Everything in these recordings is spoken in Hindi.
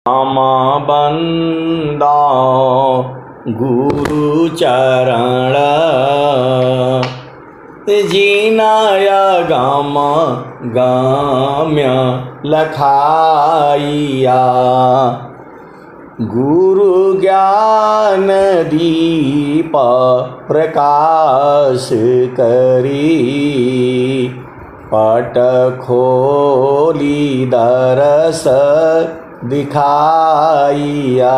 हम बंदा गुरु चरण जीनाय गम गम्य लखाइया। गुरु ज्ञान दीप प्रकाश करी पट खोली दरस दिखाइया।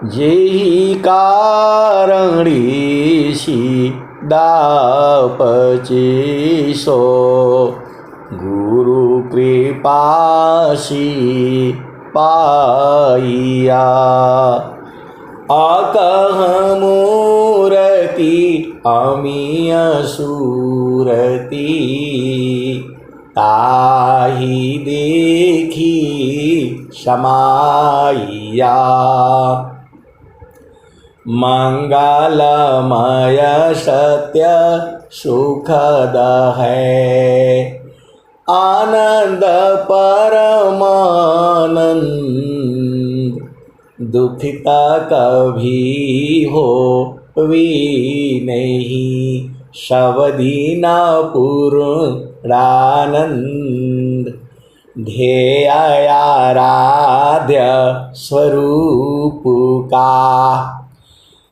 जेहि कारण ऋषि दापचे सो गुरु कृपासी पाइया। अकह मूरति अमीय सूरति ताहि देखी समाइया। मंगलमय सत्य सुखद है आनंद परमानंद। दुखिता कभी हो भी नहीं सब दीना पूर्णानंद। ध्येय आराध्य स्वरूप का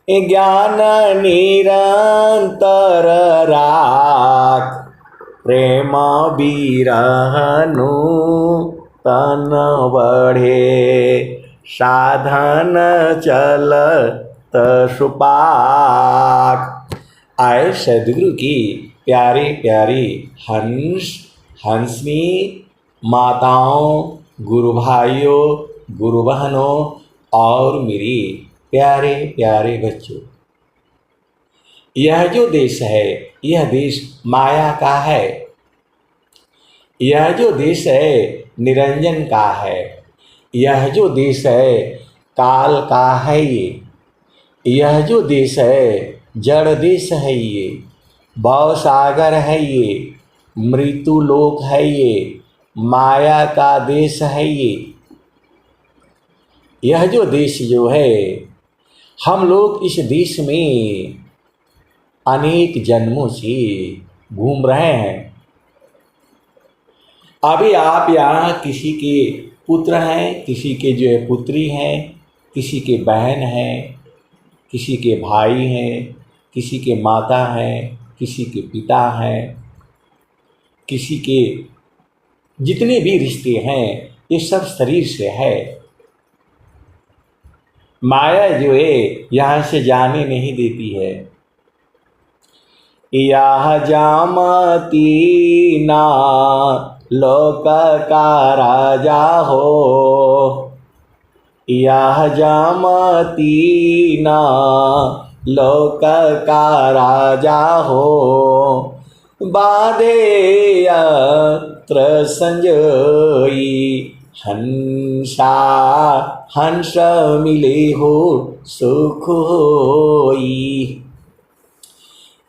ज्ञान निरंतर राख। प्रेम बिरहनु तन बढ़े साधन चलत सुपाक। आए सदगुरु की प्यारी प्यारी हंसनी माताओं, गुरु भाइयों, गुरु बहनों और मेरी प्यारे प्यारे बच्चों। यह जो देश है यह देश माया का है। यह जो देश है निरंजन का है। यह जो देश है काल का है। यह जो देश है जड़ देश है। ये भव सागर है। ये मृत्यु लोक है। ये माया का देश है। यह जो देश जो है हम लोग इस देश में अनेक जन्मों से घूम रहे हैं। अभी आप यहाँ किसी के पुत्र हैं, किसी के जो है पुत्री हैं, किसी के बहन हैं, किसी के भाई हैं, किसी के माता हैं, किसी के पिता हैं, किसी के जितने भी रिश्ते हैं ये सब शरीर से है। माया जो है यहाँ से जाने नहीं देती है। यह जामती ना लोक का राजा हो। यह जामती ना लोक का राजा हो। बाधे यत्र संजोई हंसा हंस मिले हो सुख होई।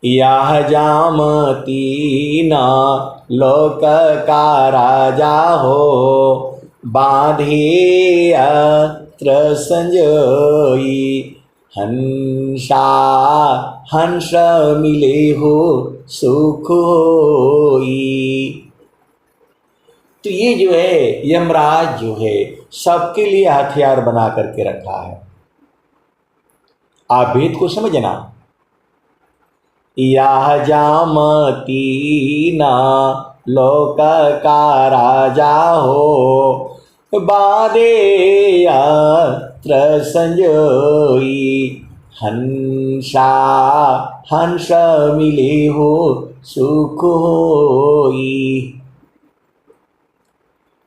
यह जामती ना लोक का राजा हो। बाधे यत्र संजोई हंसा हंस मिले हो सुख होई। तो ये जो है यमराज जो है सबके लिए हथियार बना करके रखा है। आप भेद को समझना। यह जामती ना लोक का राजा हो। बाधे यत्र संजोई हंसा हंस मिले हो सुख होई।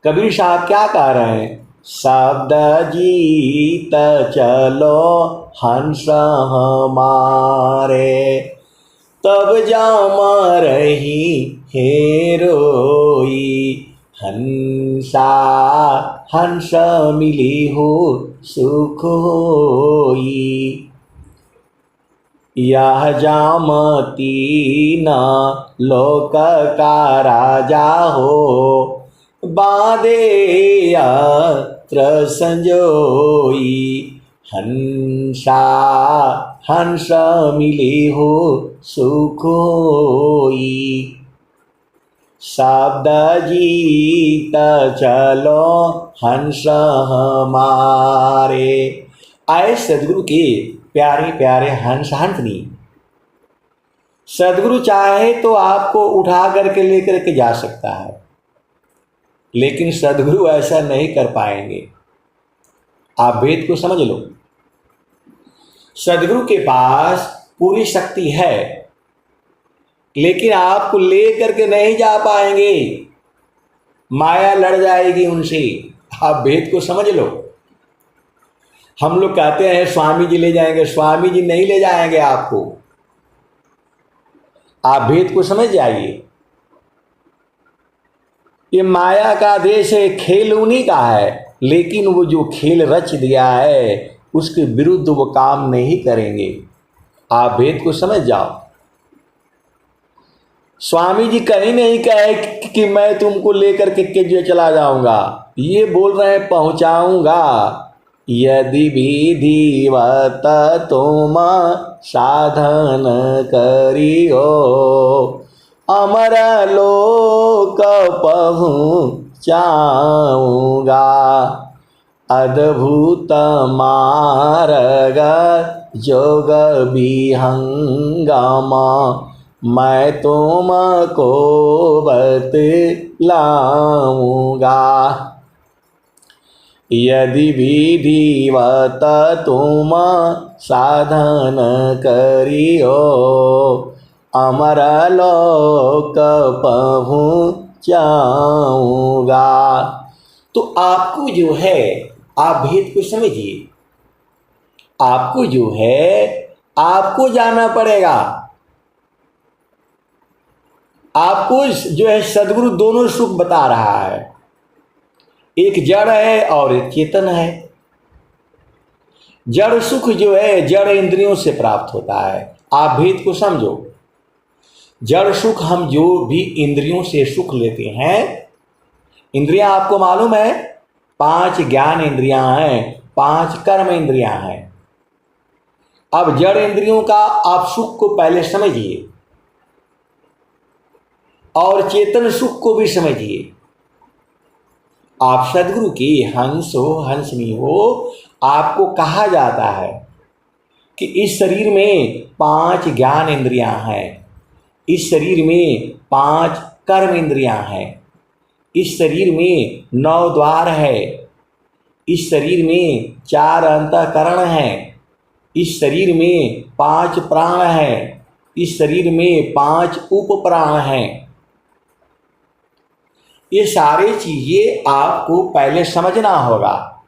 कबीर साहब क्या कह रहे हैं? शब्द जीत चलो हंस हमारे तब जाम रही हेरोई। हंसा हंस मिली हो सुख होई। यह जामती न लोक का राजा हो। बांधे यत्र संजोई, हंसा हंस मिले हो सुख होई। शब्द जीत चलो हंस हमारे। आए सदगुरु के प्यारे प्यारे हंस हंसनी। सदगुरु चाहे तो आपको उठा करके लेकर के जा सकता है, लेकिन सदगुरु ऐसा नहीं कर पाएंगे। आप भेद को समझ लो। सदगुरु के पास पूरी शक्ति है, लेकिन आपको ले करके नहीं जा पाएंगे। माया लड़ जाएगी उनसे। आप भेद को समझ लो। हम लोग कहते हैं स्वामी जी ले जाएंगे, स्वामी जी नहीं ले जाएंगे आपको। आप भेद को समझ जाइए। ये माया का देश है, खेल उन्हीं का है, लेकिन वो जो खेल रच दिया है उसके विरुद्ध वो काम नहीं करेंगे। आप भेद को समझ जाओ। स्वामी जी कहीं नहीं कहे कि मैं तुमको लेकर के जो चला जाऊंगा, ये बोल रहे हैं पहुंचाऊंगा। यदि विधिवत तुम साधन करियो, अमर लोक पहुँचाऊंगा। अद्भुत मार्ग जोग विहंगम, मैं तुमको बतलाऊंगा। यदि विधिवत तुम साधन करियो, अमर लोक पहुँचाऊंगा। तो आपको जो है, आप भेद को समझिए। आपको जो है, आपको जाना पड़ेगा। आपको जो है सदगुरु दोनों सुख बता रहा है, एक जड़ है और एक चेतन है। जड़ सुख जो है जड़ इंद्रियों से प्राप्त होता है। आप भेद को समझो। जड़ सुख हम जो भी इंद्रियों से सुख लेते हैं, इंद्रियां आपको मालूम है 5 ज्ञान इंद्रियां हैं, 5 कर्म इंद्रियां हैं। अब जड़ इंद्रियों का आप सुख को पहले समझिए और चेतन सुख को भी समझिए। आप सदगुरु की हंस हो हंसनी हो, आपको कहा जाता है कि इस शरीर में 5 ज्ञान इंद्रियां हैं, इस शरीर में 5 कर्म इंद्रियां हैं, इस शरीर में 9 द्वार है, इस शरीर में 4 अंतःकरण हैं, इस शरीर में 5 प्राण हैं, इस शरीर में 5 उपप्राण हैं। ये सारी चीजें आपको पहले समझना होगा।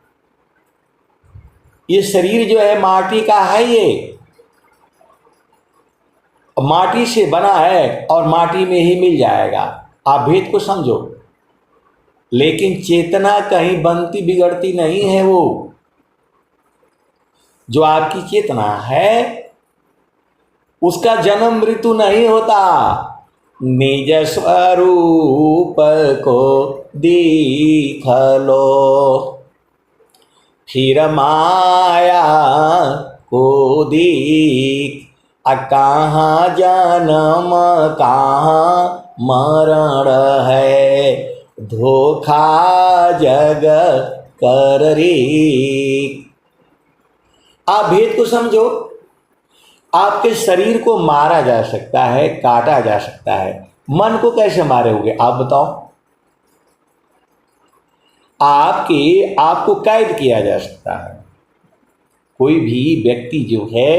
ये शरीर जो है माटी का है, ये माटी से बना है और माटी में ही मिल जाएगा। आप भेद को समझो। लेकिन चेतना कहीं बनती बिगड़ती नहीं है। वो जो आपकी चेतना है उसका जन्म मृत्यु नहीं होता। निज स्वरूप को देख लो, फिर माया को देख। कहाँ जन्म कहाँ मरण है, धोखा जग कर रे। आप भेद को समझो। आपके शरीर को मारा जा सकता है, काटा जा सकता है, मन को कैसे मारोगे आप बताओ? आपको कैद किया जा सकता है। कोई भी व्यक्ति जो है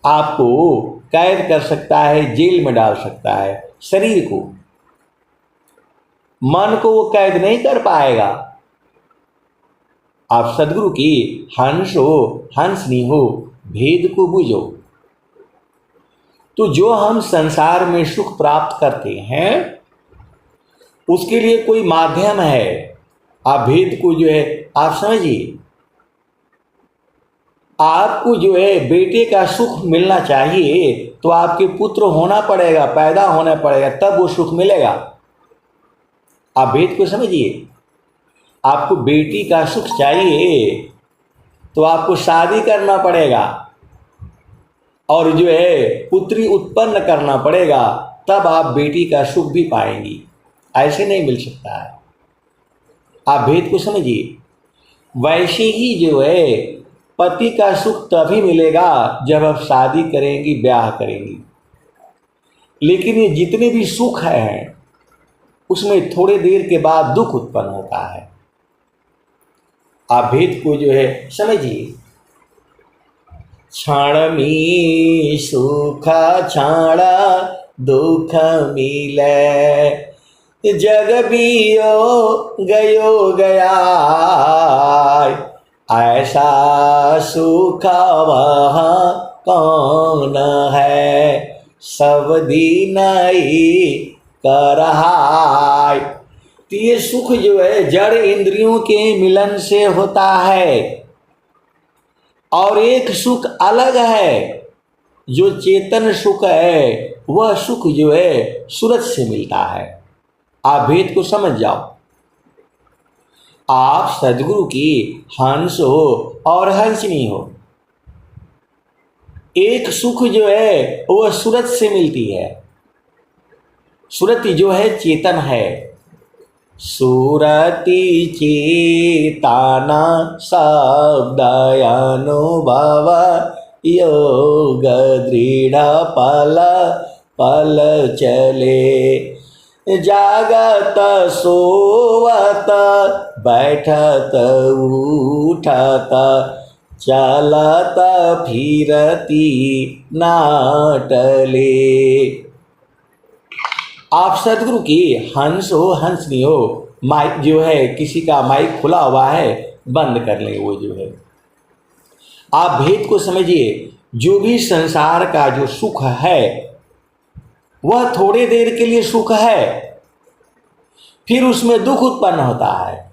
आपको कैद कर सकता है, जेल में डाल सकता है। शरीर को, मन को वो कैद नहीं कर पाएगा। आप सदगुरु की हंस हो हंसनी हो, भेद को बुझो। तो जो हम संसार में सुख प्राप्त करते हैं उसके लिए कोई माध्यम है। आप भेद को जो है आप समझिए। आपको जो है बेटे का सुख मिलना चाहिए तो आपके पुत्र होना पड़ेगा, पैदा होना पड़ेगा, तब वो सुख मिलेगा। आप भेद को समझिए। आपको बेटी का सुख चाहिए तो आपको शादी करना पड़ेगा और जो है पुत्री उत्पन्न करना पड़ेगा, तब आप बेटी का सुख भी पाएंगी। ऐसे नहीं मिल सकता है। आप भेद को समझिए। वैसे ही जो है पति का सुख तभी मिलेगा जब आप शादी करेंगी, ब्याह करेंगी। लेकिन ये जितने भी सुख हैं उसमें थोड़े देर के बाद दुख उत्पन्न होता है। आप भेद को जो है समझिए। क्षण सुख क्षण दुख मिले, जग बियो गयो गया, ऐसा सुख वह कौन है, सब दिन ही कर रहा। तो ये सुख जो है जड़ इंद्रियों के मिलन से होता है, और एक सुख अलग है जो चेतन सुख है, वह सुख जो है सूरज से मिलता है। आप भेद को समझ जाओ। आप सद्गुरु की हंस हो और हंसनी हो, एक सुख जो है वह सूरज से मिलती है। सूरति जो है चेतन है। सुरति चेतना शब्द अनुभव योग दृढ़ पल पल चले, जागत सोवत बैठत उठत चलत फिरती नाटले। आप सदगुरु की हंस हो हंसनी हो, माइक जो है किसी का माइक खुला हुआ है बंद कर लें। वो जो है आप भेद को समझिए। जो भी संसार का जो सुख है वह थोड़े देर के लिए सुख है, फिर उसमें दुख उत्पन्न होता है।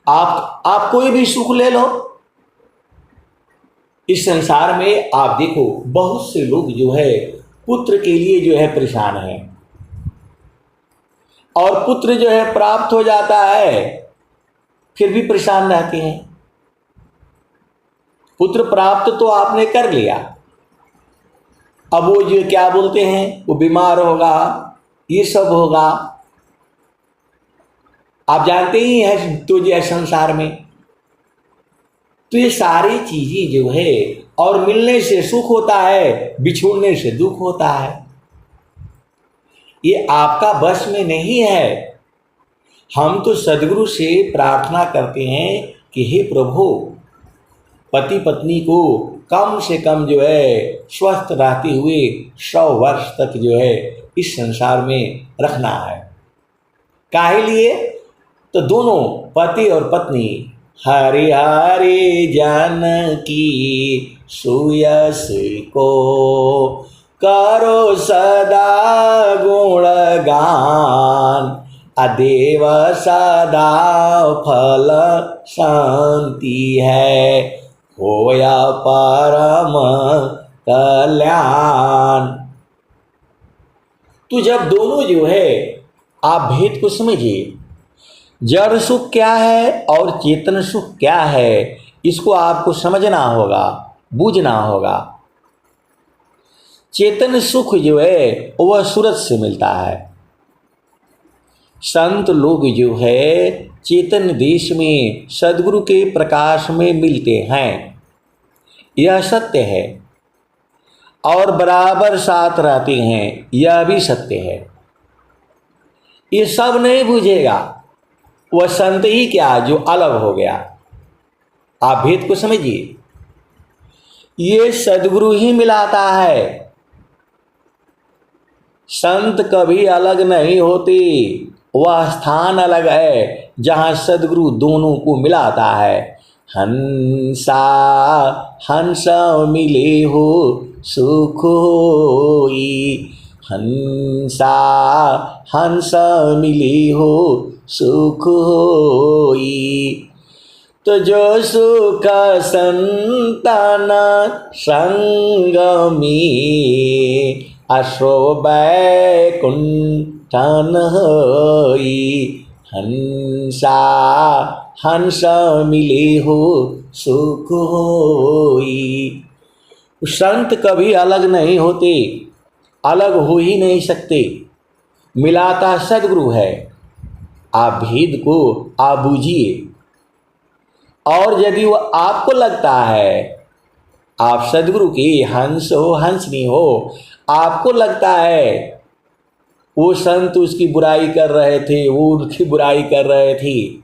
आप कोई भी सुख ले लो इस संसार में, आप देखो बहुत से लोग जो है पुत्र के लिए जो है परेशान हैं, और पुत्र जो है प्राप्त हो जाता है फिर भी परेशान रहते हैं। पुत्र प्राप्त तो आपने कर लिया, अब वो जो क्या बोलते हैं वो बीमार होगा, ये सब होगा। आप जानते ही हैं तो जो है संसार में तो ये सारी चीजें जो है, और मिलने से सुख होता है, बिछोड़ने से दुख होता है। ये आपका बस में नहीं है। हम तो सद्गुरु से प्रार्थना करते हैं कि हे प्रभु, पति पत्नी को कम से कम जो है स्वस्थ रहते हुए 100 वर्ष तक जो है इस संसार में रखना है। काहे लिए? तो दोनों पति और पत्नी हरि हरि जानकी सुयस को करो सदा गुणगान, अदेव सदा फल शांति है, होया परम कल्याण। तो जब दोनों जो है, आप भेद को समझिए। जड़ सुख क्या है और चेतन सुख क्या है, इसको आपको समझना होगा, बूझना होगा। चेतन सुख जो है वह सूरज से मिलता है। संत लोग जो है चेतन देश में सद्गुरु के प्रकाश में मिलते हैं, यह सत्य है, और बराबर साथ रहते हैं, यह भी सत्य है। ये सब नहीं बूझेगा वह संत ही क्या जो अलग हो गया। आप भेद को समझिए। ये सद्गुरु ही मिलाता है, संत कभी अलग नहीं होते। वह स्थान अलग है जहाँ सद्गुरु दोनों को मिलाता है। हंसा हंस मिले हो सुख होई, हंसा हंस मिले हो सुख होई, तो जो सुख संतान संग में अशो बैकुंठन होई, हंसा हंस मिले हो सुख होई। संत कभी अलग नहीं होते, अलग हो ही नहीं सकते। मिलाता सदगुरु है। आप भेद को आप बूझिए, और यदि वो आपको लगता है आप सदगुरु के हंस हो, हंसनी हो, आपको लगता है वो संत उसकी बुराई कर रहे थे, वो उनकी बुराई कर रहे थे,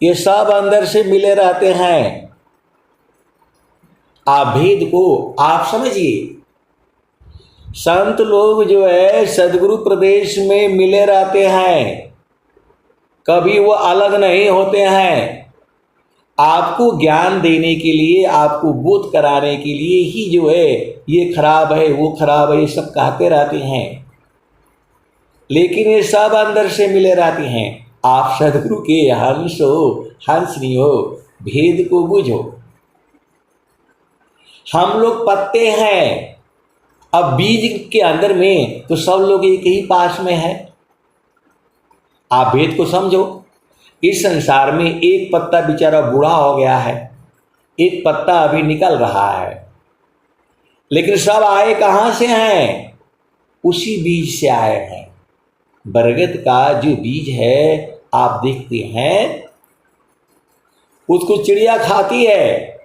ये सब अंदर से मिले रहते हैं। आप भेद को आप समझिए। संत लोग जो है सदगुरु प्रदेश में मिले रहते हैं, कभी वो अलग नहीं होते हैं। आपको ज्ञान देने के लिए, आपको बोध कराने के लिए ही जो है ये खराब है, वो खराब है, ये सब कहते रहते हैं, लेकिन ये सब अंदर से मिले रहते हैं। आप सदगुरु के हंस हो, हंसनी हो, भेद को बुझो। हम लोग पत्ते हैं, अब बीज के अंदर में तो सब लोग एक ही पास में है। आप भेद को समझो। इस संसार में एक पत्ता बेचारा बूढ़ा हो गया है, एक पत्ता अभी निकल रहा है, लेकिन सब आए कहाँ से हैं? उसी बीज से आए हैं। बरगद का जो बीज है आप देखते हैं, उसको चिड़िया खाती है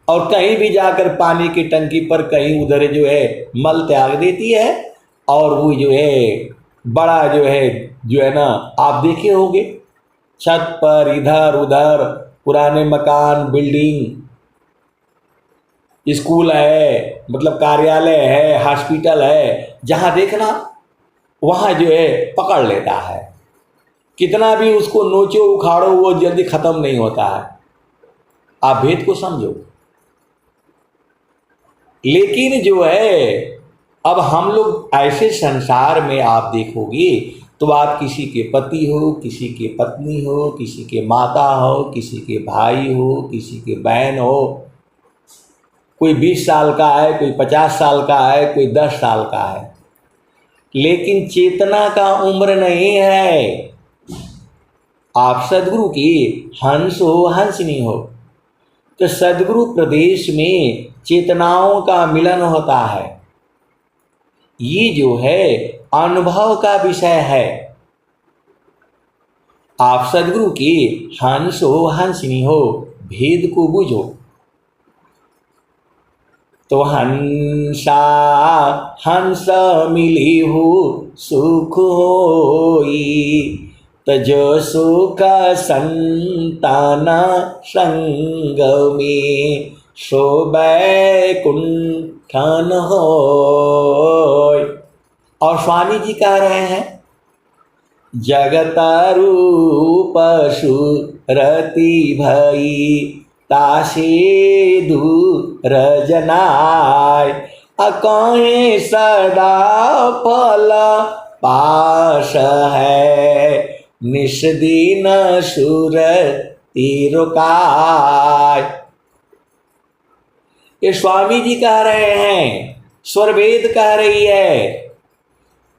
और कहीं भी जाकर पानी की टंकी पर कहीं उधर जो है मल त्याग देती है, और वो जो है बड़ा जो है ना, आप देखे होंगे छत पर इधर उधर पुराने मकान, बिल्डिंग, स्कूल है, मतलब कार्यालय है, हॉस्पिटल है, जहाँ देखना वहाँ जो है पकड़ लेता है। कितना भी उसको नोचो उखाड़ो वो जल्दी खत्म नहीं होता है। आप भेद को समझो। लेकिन जो है अब हम लोग ऐसे संसार में आप देखोगे तो आप किसी के पति हो, किसी के पत्नी हो, किसी के माता हो, किसी के भाई हो, किसी के बहन हो, कोई 20 साल का है, कोई 50 साल का है, कोई 10 साल का है, लेकिन चेतना का उम्र नहीं है। आप सदगुरु की हंस हो, हंसनी हो, तो सदगुरु प्रदेश में चेतनाओं का मिलन होता है। ये जो है अनुभव का विषय है। आप सदगुरु की हंस हो, हंसनी हो, भेद को बुझो। तो हंसा हंस मिली हो सुख होई, तजो सुख संतान संग में शोभै कुंठन होय। और स्वामी जी कह रहे हैं, जगत रूप सुरति भई तासे दूर जनाय, अकहे सदा फल पास है, निष्दिन सुरति रुकाय। ये स्वामी जी कह रहे हैं, स्वरवेद कह रही है,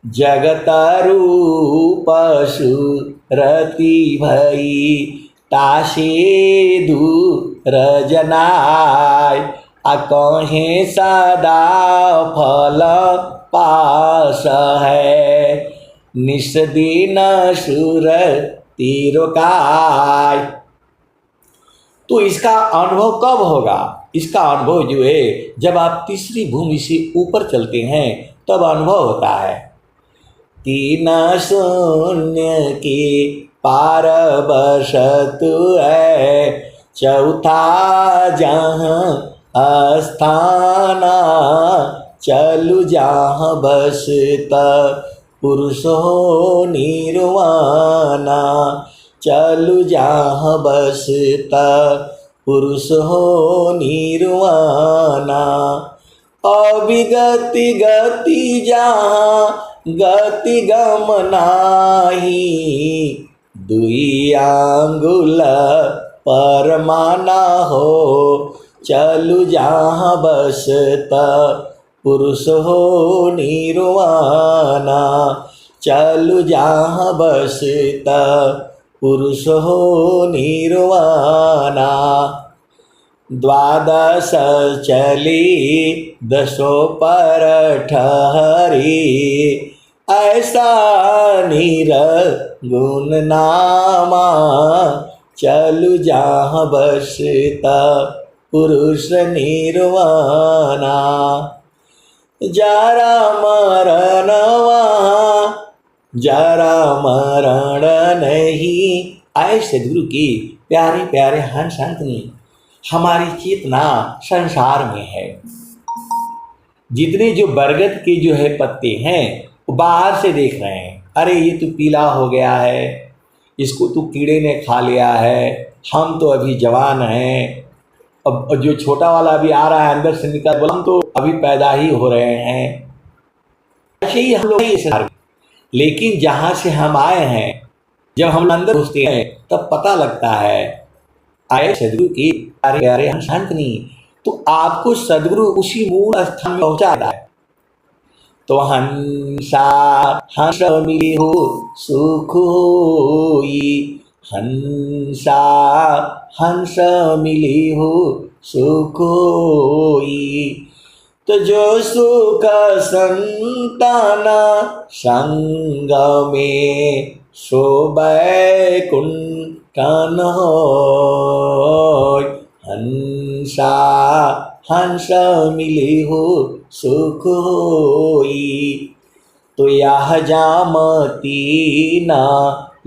जगत रूप सुरति भई तासे दूर जनाय, अकहे सदा फल पास है, निष्दिन सुरति रुकाय। तो इसका अनुभव कब होगा? इसका अनुभव जो है जब आप तीसरी भूमि से ऊपर चलते हैं तब अनुभव होता है। तीन शून्य के पार बसत है, चौथा जहाँ स्थाना, चलु जहाँ बसत पुरुष हो निर्वाणा, चलु जहाँ बसत पुरुष हो निर्वाणा। अविगति गति जहाँ गति गम नाही, दुई आंगुल परमाना हो, चलु जहाँ बसत पुरुष हो निर्वाणा, चलु जहाँ बसत पुरुष हो निर्वाणा। द्वादश चली दशो पर ठहरी, ऐसा निर्गुण नामा चलु जहाँ बसता पुरुष निर्वाणा। जरा मरण वहाँ जरा मरण नहीं। आए सदगुरु की प्यारे प्यारे हंस अंतनी, हमारी चेतना संसार में है। जितने जो बरगद के जो है पत्ते हैं वो बाहर से देख रहे हैं, अरे ये तो पीला हो गया है, इसको तो कीड़े ने खा लिया है, हम तो अभी जवान हैं। अब जो छोटा वाला भी आ रहा है अंदर से निकल, बोला हम तो अभी पैदा ही हो रहे हैं। ऐसे ही हम लोग इस, लेकिन जहाँ से हम आए हैं जब हम अंदर घुसते हैं तब पता लगता है। आए सदगुरु की प्यारे प्यारे हंसनी, तो आपको सदगुरु उसी मूल स्थान में पहुँचाता है। तो हंसा हंस मिली हो सुख होई, हंसा हंस मिली हो सुख होई। तो जो सुख संताना संग में सो बैकुंठ होय, हंसा हंस मिली हो सुख होई। तो यह जामती न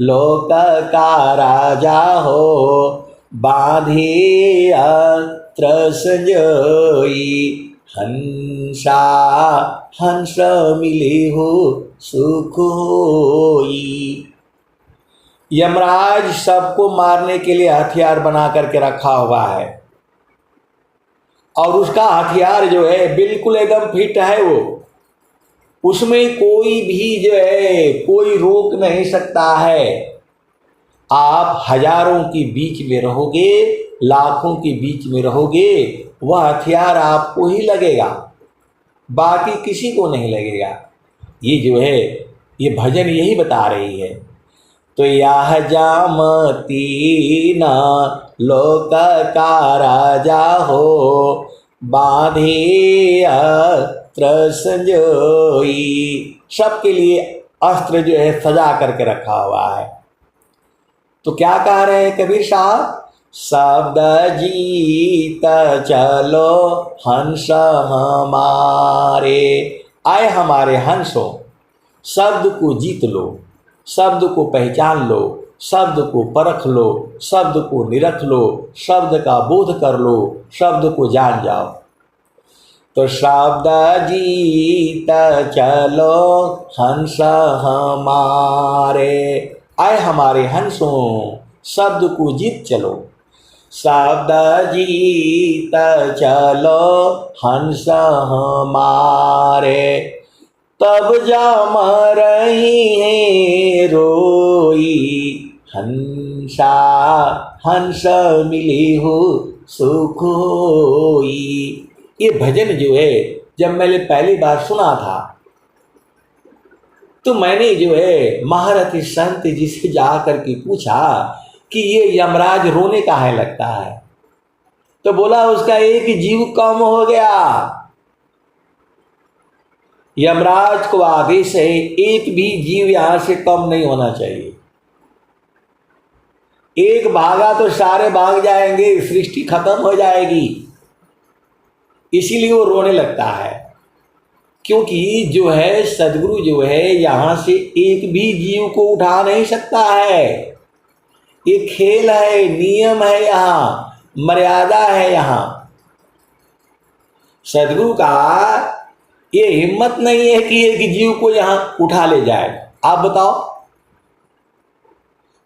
लोक का राजा हो, बांधे अत्र संजोई, हंसा हंस मिली हो सुख होई। यमराज सबको मारने के लिए हथियार बना करके रखा हुआ है, और उसका हथियार जो है बिल्कुल एकदम फिट है। वो उसमें कोई भी जो है कोई रोक नहीं सकता है। आप हजारों के बीच में रहोगे, लाखों के बीच में रहोगे, वह हथियार आपको ही लगेगा, बाकी किसी को नहीं लगेगा। ये जो है ये भजन यही बता रही है। तो यह जामती न लोक का राजा हो, बांधे अस्त्र संजोई। सबके लिए अस्त्र जो है सजा करके रखा हुआ है। तो क्या कह रहे हैं कबीर साहब? शब्द जीत चलो हंस हमारे। आए हमारे हंसों, शब्द को जीत लो, शब्द को पहचान लो, शब्द को परख लो, शब्द को निरख लो, शब्द का बोध कर लो, शब्द को जान जाओ। तो शब्द जीत चलो हंस हमारे। आए हमारे हंसों, शब्द को जीत चलो, शब्द जीत चलो हंस हमारे। तब जाम रही है रोई, हंसा हंस मिली हो सुख होई। ये भजन जो है जब मैंने पहली बार सुना था तो मैंने जो है महारथी संत जी से जाकर के पूछा कि ये यमराज रोने काहे लगता है? तो बोला उसका एक जीव कम हो गया। यमराज को आदेश है एक भी जीव यहां से कम नहीं होना चाहिए। एक भागा तो सारे भाग जाएंगे, सृष्टि खत्म हो जाएगी। इसीलिए वो रोने लगता है, क्योंकि जो है सदगुरु जो है यहां से एक भी जीव को उठा नहीं सकता है। ये खेल है, नियम है, यहाँ मर्यादा है। यहाँ सदगुरु का ये हिम्मत नहीं है कि एक जीव को यहां उठा ले जाए। आप बताओ,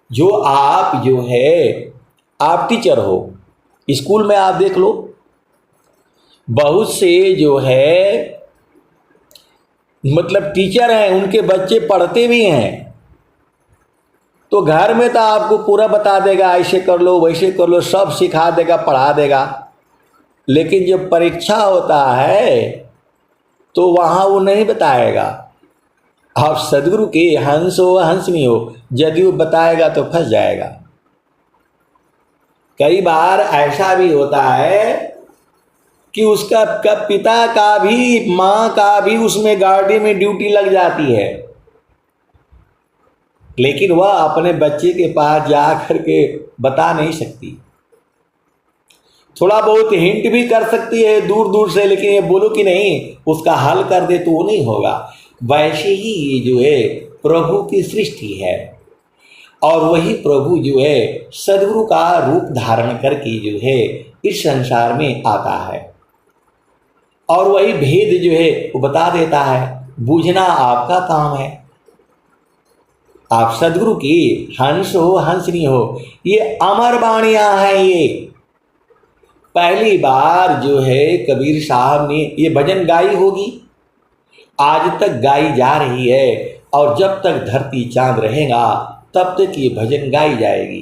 जो आप जो है आप टीचर हो, स्कूल में आप देख लो, बहुत से जो है मतलब टीचर हैं, उनके बच्चे पढ़ते भी हैं, तो घर में तो आपको पूरा बता देगा, ऐसे कर लो वैसे कर लो, सब सिखा देगा, पढ़ा देगा। लेकिन जब परीक्षा होता है तो वहाँ वो नहीं बताएगा। आप सदगुरु के हंस हो हंसनी हो, यदि वो बताएगा तो फंस जाएगा। कई बार ऐसा भी होता है कि उसका पिता का भी, माँ का भी उसमें गाड़ी में ड्यूटी लग जाती है, लेकिन वह अपने बच्चे के पास जा करके बता नहीं सकती। थोड़ा बहुत हिंट भी कर सकती है दूर दूर से, लेकिन ये बोलो कि नहीं उसका हल कर दे तो वो नहीं होगा। वैसे ही ये जो है प्रभु की सृष्टि है, और वही प्रभु जो है सदगुरु का रूप धारण करके जो है इस संसार में आता है, और वही भेद जो है वो बता देता है। बूझना आपका काम है। आप सदगुरु की हंस हो हंसनी हो, ये अमर वाणियां हैं। ये पहली बार जो है कबीर साहब ने ये भजन गाई होगी, आज तक गाई जा रही है, और जब तक धरती चांद रहेगा तब तक ये भजन गाई जाएगी।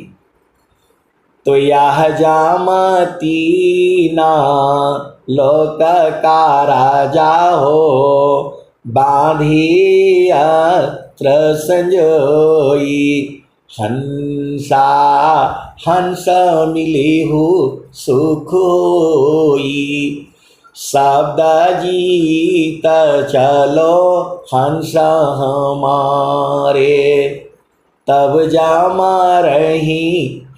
तो यह जामती ना लोक का राजा हो, बांधिया संजोई, हंसा हंस मिले हो सुख होई, शब्द जीत चलो हंस हमारे, तब जामा रही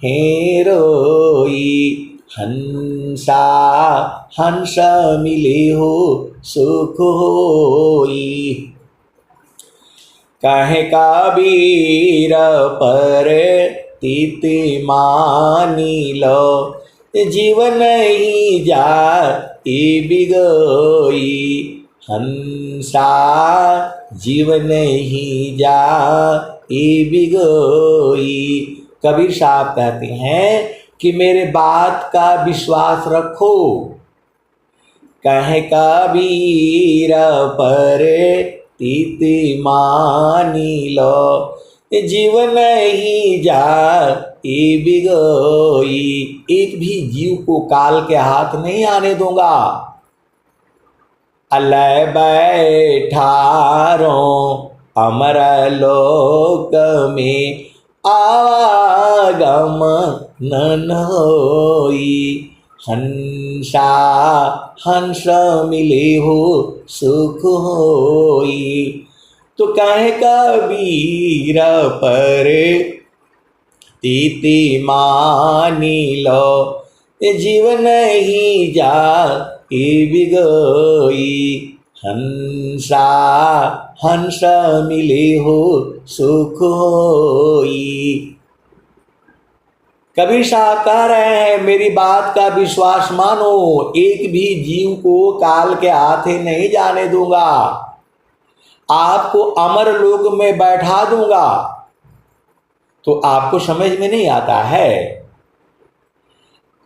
हेरोई, हंसा हंस मिले हो सुख होई। कहे कबीर पर तीति मानी लो, जीवन ही जाति बिगोई, हंसा जीवन ही जाति बिगोई। कबीर साहब कहते हैं कि मेरे बात का विश्वास रखो। कहे कबीर पर तीति मानी लो, जीवन ही जाति बिगोई। एक भी जीव को काल के हाथ नहीं आने दूंगा। अलय बैठारो अमर लोक में, आवागम नन होई, हंसा हंस मिले हो सुख होई। तो कहे कबीर पर तीति मानी लो, जीवन ही जाति बिगोई, हंसा हंस मिले हो सुख होई। कबीर साहब कह रहे हैं मेरी बात का विश्वास मानो, एक भी जीव को काल के हाथे नहीं जाने दूंगा, आपको अमर लोक में बैठा दूंगा। तो आपको समझ में नहीं आता है?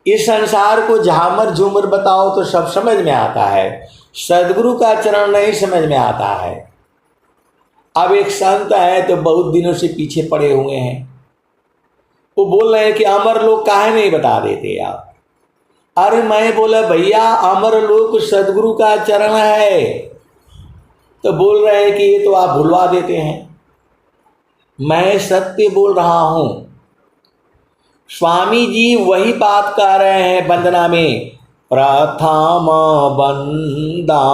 इस संसार को झामर झूमर बताओ तो सब समझ में आता है, सदगुरु का चरण नहीं समझ में आता है। अब एक संत है तो बहुत दिनों से पीछे पड़े हुए हैं, वो बोल रहे हैं कि अमर लोक काहे नहीं बता देते आप। अरे मैं बोला भैया अमर लोक सदगुरु का चरण है, तो बोल रहे हैं कि ये तो आप भुलवा देते हैं। मैं सत्य बोल रहा हूं। स्वामी जी वही बात कह रहे हैं वंदना में, प्रथम वंदा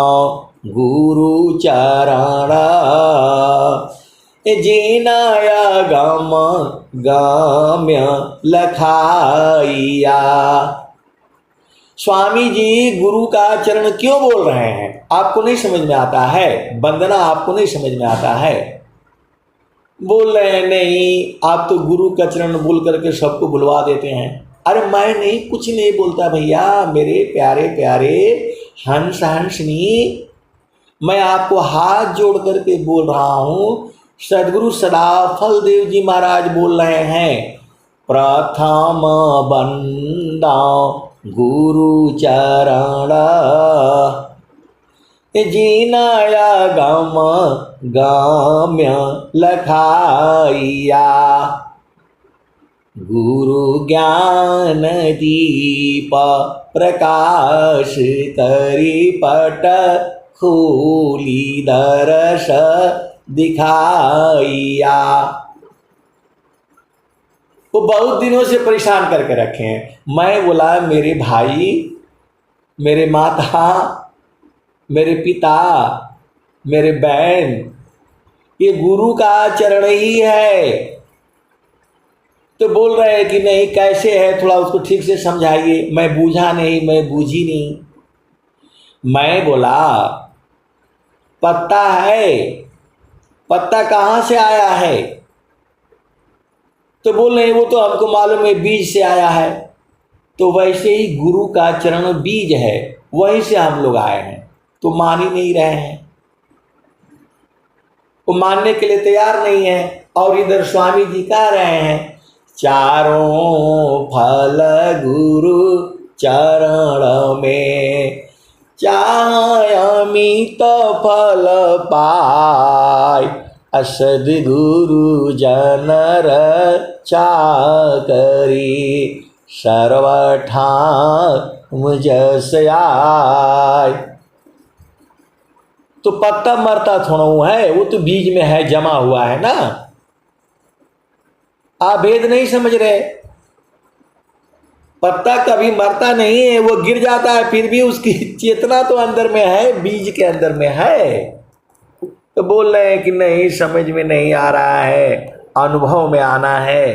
गुरु चरण, जीनाया गम गाम्य लखाइया। स्वामी जी गुरु का चरण क्यों बोल रहे हैं? आपको नहीं समझ में आता है? वंदना आपको नहीं समझ में आता है? बोल रहे हैं नहीं, आप तो गुरु का चरण बोल करके सबको बुलवा देते हैं। अरे मैं नहीं, कुछ नहीं बोलता भैया, मेरे प्यारे प्यारे हंस हंसनी, मैं आपको हाथ जोड़ करके बोल रहा हूं। सदगुरु सदाफल देव जी महाराज बोल रहे हैं, प्रथम बंदा गुरु चरण, जीनाया गम गाम्य लखाइया। गुरु ज्ञान दीप प्रकाश करी पट, खोली दरस दिखाइया। वो बहुत दिनों से परेशान करके रखे हैं। मैं बोला मेरे भाई, मेरे माता, मेरे पिता, मेरे बहन, ये गुरु का चरण ही है। तो बोल रहे हैं कि नहीं कैसे है, थोड़ा उसको ठीक से समझाइए। मैं बूझा नहीं, मैं बूझी नहीं। मैं बोला पत्ता है, पत्ता कहाँ से आया है? तो बोल रहे वो तो हमको मालूम है बीज से आया है। तो वैसे ही गुरु का चरण बीज है, वहीं से हम लोग आए हैं। तो मान ही नहीं रहे हैं, वो मानने के लिए तैयार नहीं है। और इधर स्वामी जी कह रहे हैं चारों फल गुरु चरण में, चाहे अमित फल पाय, सद्गुरु जन रक्षा करी, सर्वठाम जस आय। तो पत्ता मरता थोड़ा है, वो तो बीज में है, जमा हुआ है ना। आप भेद नहीं समझ रहे। पत्ता कभी मरता नहीं है, वो गिर जाता है, फिर भी उसकी चेतना तो अंदर में है, बीज के अंदर में है। तो बोल रहे हैं कि नहीं समझ में नहीं आ रहा है, अनुभव में आना है।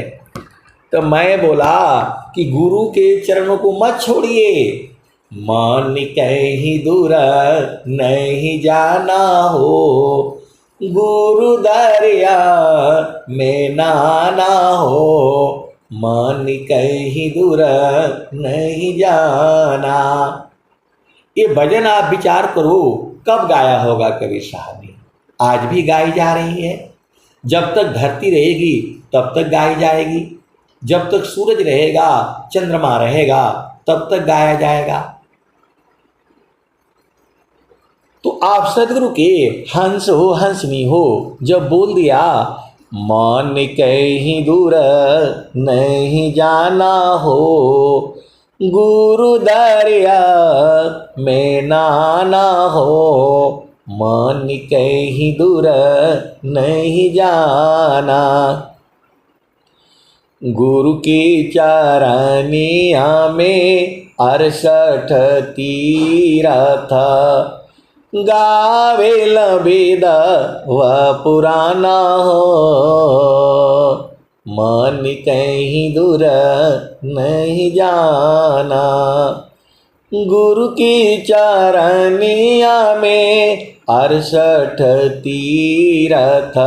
तो मैं बोला कि गुरु के चरणों को मत छोड़िए। मान कहीं दूर नहीं जाना हो, गुरु दरिया में नाना हो, मान कहीं दूर नहीं जाना। ये भजन आप विचार करो कब गाया होगा कबीर साहब ने। आज भी गाई जा रही है। जब तक धरती रहेगी तब तक गाई जाएगी, जब तक सूरज रहेगा, चंद्रमा रहेगा, तब तक गाया जाएगा। तो आप सदगुरु के हंस हो, हंसनी हो, जब बोल दिया मान कहीं दूर नहीं जाना हो, गुरु दरिया में नाना हो, मान कहीं दूर नहीं जाना। गुरु की चरनिया में 68 तीरथ, गावे लबेद व पुराना हो, मन कहीं दूर नहीं जाना। गुरु की चरनिया में 68 तीरथ,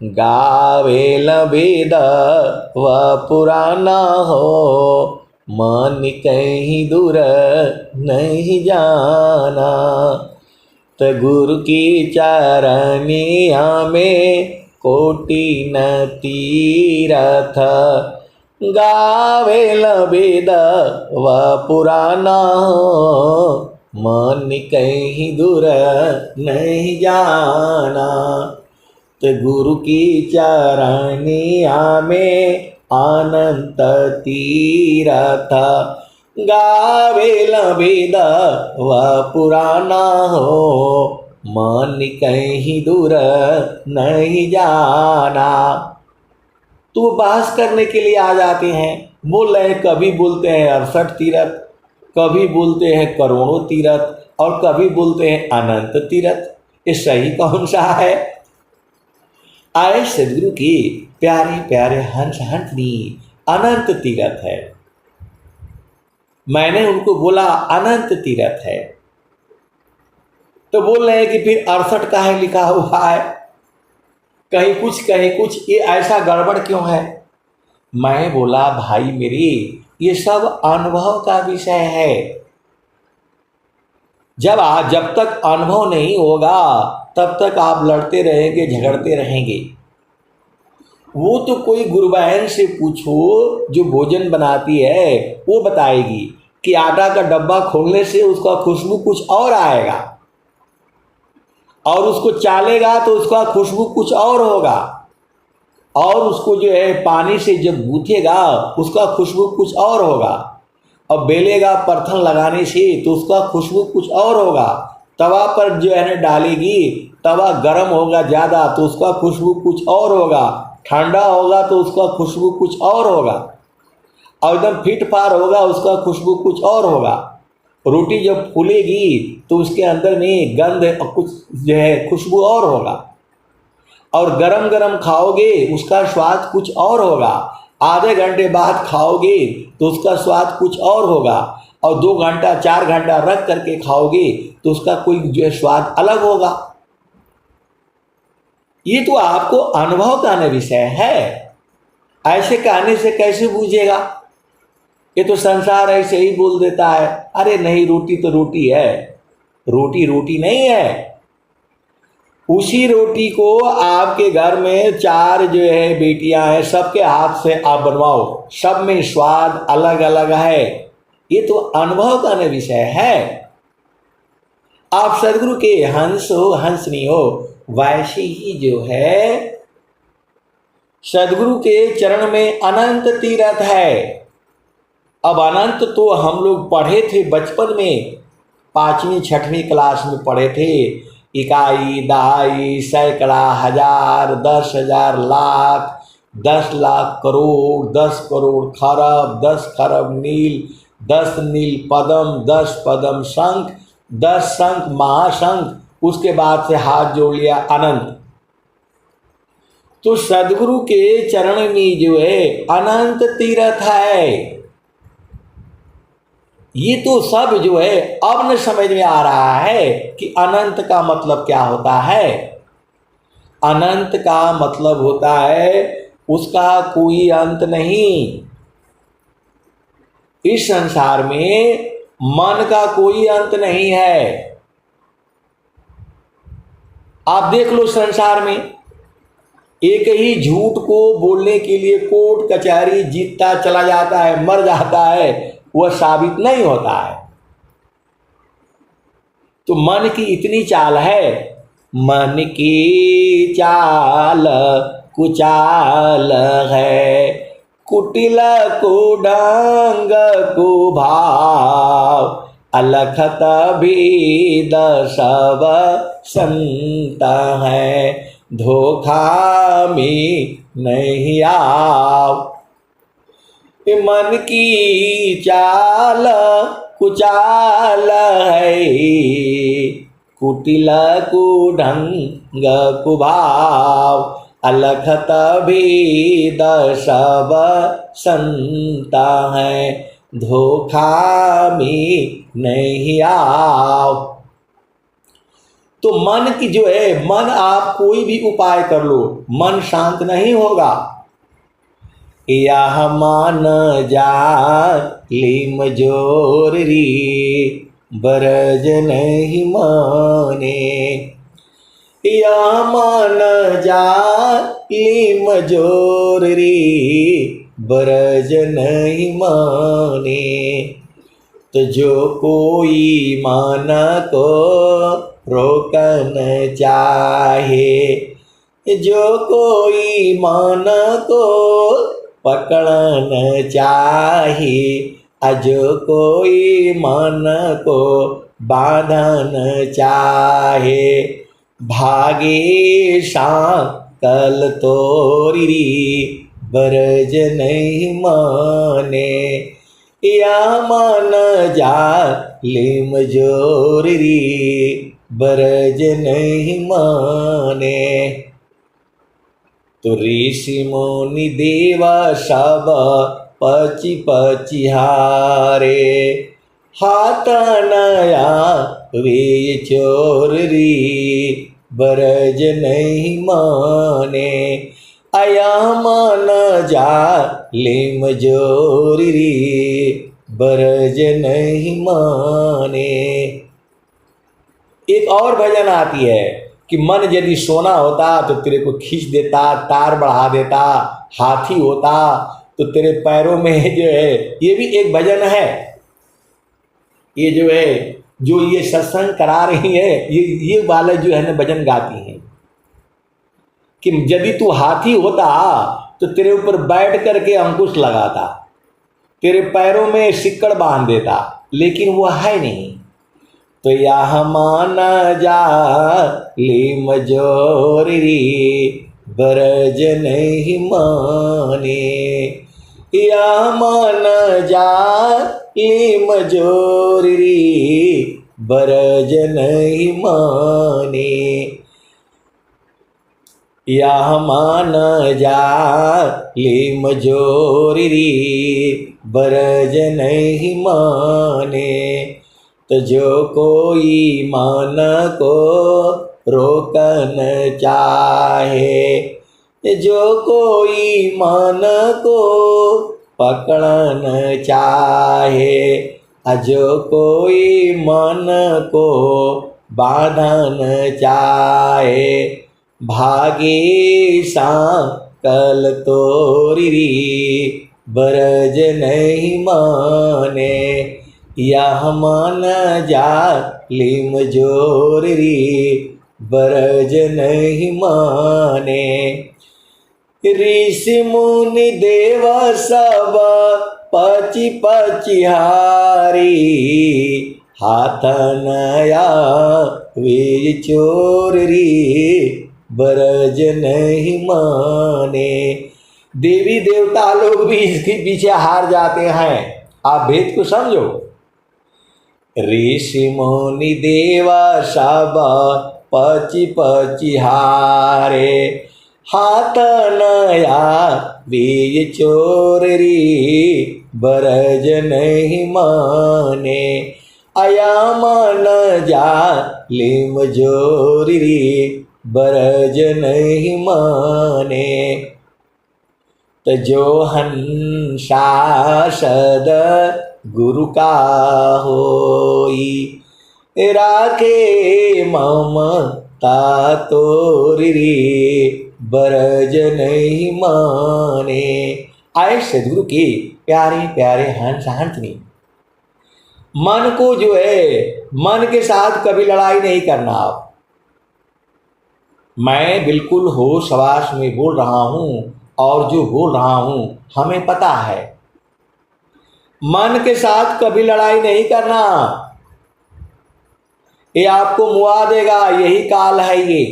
गावे लबेद व पुराना हो, मन कहीं दूर नहीं जाना। तो गुरु की चरनिया में कोटि न तीरथ, गावे लबेद व पुराना हो, मन कहीं दूर नहीं जाना। तो गुरु की चरनिया में अनंत तीरथ, गावे लबेद व पुराना हो, मन कहीं दूर नहीं जाना। तो बहस करने के लिए आ जाते हैं। बोल रहे हैं, कभी बोलते हैं 68 तीरथ, कभी बोलते हैं करोड़ों तीरथ, और कभी बोलते हैं अनंत तीरथ। ये सही कौन सा है? आए सदगुरु की प्यारे प्यारे हंस हंसनी अनंत तीरथ है। मैंने उनको बोला अनंत तीरथ है। तो बोल रहे हैं कि फिर 68 का है लिखा हुआ है, कहीं कुछ, ये ऐसा गड़बड़ क्यों है? मैं बोला भाई मेरी, ये सब अनुभव का विषय है। जब तक अनुभव नहीं होगा तब तक आप लड़ते रहेंगे, झगड़ते रहेंगे। वो तो कोई गुरु बहन से पूछो जो भोजन बनाती है, वो बताएगी कि आटा का डब्बा खोलने से उसका खुशबू कुछ और आएगा, और उसको चालेगा तो उसका खुशबू कुछ और होगा, और उसको जो है पानी से जब गूंथेगा उसका खुशबू कुछ और होगा, और बेलेगा परथन लगाने से तो उसका खुशबू कुछ और होगा, तवा पर जो है ना डालेगी, तवा गर्म होगा ज़्यादा तो उसका खुशबू कुछ और होगा, ठंडा होगा तो उसका खुशबू कुछ और होगा, और एकदम फिट फार होगा उसका खुशबू कुछ और होगा। रोटी जब फूलेगी तो उसके अंदर में गंध कुछ जो है खुशबू और होगा, और गरम गरम खाओगे उसका स्वाद कुछ और होगा, आधे घंटे बाद खाओगे तो उसका स्वाद कुछ और होगा, और 2 घंटा 4 घंटा रख करके खाओगे तो उसका कोई जो है स्वाद अलग होगा। ये तो आपको अनुभव का विषय है, ऐसे कहने से कैसे बूझेगा? ये तो संसार ऐसे ही बोल देता है, अरे नहीं रोटी तो रोटी है, रोटी रोटी नहीं है। उसी रोटी को आपके घर में 4 जो है बेटियां हैं, सबके हाथ से आप बनवाओ, सब में स्वाद अलग अलग है। ये तो अनुभव का विषय है। आप सदगुरु के हंस हो, हंसनी हो, वैसे ही जो है सदगुरु के चरण में अनंत तीर्थ है। अब अनंत तो हम लोग पढ़े थे बचपन में, 5वीं 6वीं क्लास में पढ़े थे। इकाई, दहाई, सैकड़ा, हजार, 10,000, लाख, 10 लाख, करोड़, 10 करोड़, खरब, 10 खरब नील, 10 नील पदम, 10 पदम शंख, 10 शंख महाशंख, उसके बाद से हाथ जोड़ लिया अनंत। तो सदगुरु के चरण में जो है अनंत तीर्थ है। ये तो सब जो है अब न समझ में आ रहा है कि अनंत का मतलब क्या होता है। अनंत का मतलब होता है उसका कोई अंत नहीं। इस संसार में मन का कोई अंत नहीं है। आप देख लो संसार में एक ही झूठ को बोलने के लिए कोर्ट कचहरी जीतता चला जाता है, मर जाता है, वह साबित नहीं होता है। तो मन की इतनी चाल है, मन की चाल कुचाल है, कुटिल को ढंग को भाव, अलखत भेद सब संत है, धोखा में नहीं आओ। मन की चाल कुचाल है, कुटिल को ढंग को भाव, अलखत भेद सब संत है, धोखा में नहीं आओ। तो मन की जो है, मन आप कोई भी उपाय कर लो, मन शांत नहीं होगा। यह मान जालिम जोर री, बरज नहीं माने, यह मान जालिम जोर री, बरज नहीं माने। तो जो कोई मन को रोकन चाहे, जो कोई मन को पकड़न चाहे, जो कोई मन को बांधन चाहे, भागे सांकल तोरी, बरज नहीं माने, या मन जालिम जोरी, बरज नहीं माने। तो ऋषि मुनि देवा सब पची पची हारे, हाथ नया वे चोर री, बरज नहीं माने, अया मन जालिम जोरी री, बरज नहीं माने। एक और भजन आती है कि मन यदि सोना होता तो तेरे को खींच देता, तार बढ़ा देता, हाथी होता तो तेरे पैरों में जो है, ये भी एक भजन है। ये जो है, जो ये सत्संग करा रही है, ये वाले जो है ना भजन गाती हैं कि यदि तू हाथी होता तो तेरे ऊपर बैठ करके अंकुश लगाता, तेरे पैरों में सिक्कड़ बांध देता, लेकिन वो है नहीं। तो यह मान जा ली मजोरी ब्रज नहीं माने, यह मान जा ली मजोरी ब्रज नहीं माने, यह मान जा ली मजोरी ब्रज नहीं माने। तो जो कोई मन को रोकन चाहे, जो कोई मन को पकड़न चाहे, जो कोई मन को बांधन चाहे, भागे सांकल तोरी ब्रज नहीं माने, यह मान जा ली मजोरी ब्रज नहीं माने। ऋषि मुनि देव सब पची पचिहारी, हाथ नया वे चोरी ब्रज नहीं माने। देवी देवता लोग भी इसके पीछे हार जाते हैं। आप भेद को समझो। ऋषि मुनि देवा सब पची पचिहारे, हाथ नया बीज चोरी ब्रज नहीं माने, आया मन जा लिम जोरी ब्रज नहीं माने। तो जो हंसा सद गुरु का होई, राखे ममता तोरी ब्रज नहीं माने। आए सदगुरु के प्यारे प्यारे हंस हंसनी, मन को जो है मन के साथ कभी लड़ाई नहीं करना। आप मैं बिल्कुल होश हवास में बोल रहा हूँ और जो बोल रहा हूँ हमें पता है। मन के साथ कभी लड़ाई नहीं करना, ये आपको मुआ देगा, यही काल है ये।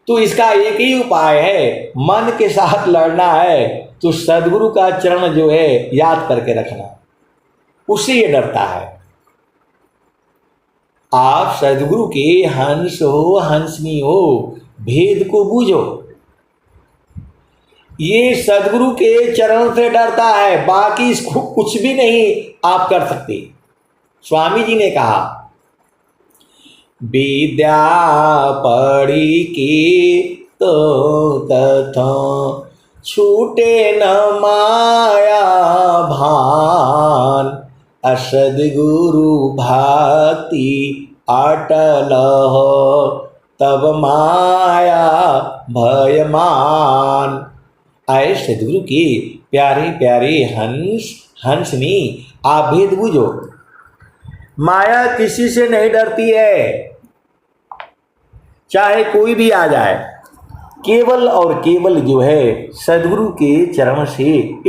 तो इसका एक ही उपाय है, मन के साथ लड़ना है तो सदगुरु का चरण जो है याद करके रखना, उससे ये डरता है। आप सदगुरु के हंस हो हंसनी हो, भेद को बूझो। ये सदगुरु के चरण से डरता है, बाकी इसको कुछ भी नहीं आप कर सकते। स्वामी जी ने कहा, विद्या पढ़ी की तो तथा छूटे न माया भान, असदगुरु भक्ति अटल हो तब माया भयमान। आए सदगुरु के प्यारे प्यारे हंस हंसनी, आप भेद बूझो। माया किसी से नहीं डरती है, चाहे कोई भी आ जाए, केवल और केवल जो है सदगुरु के चरण से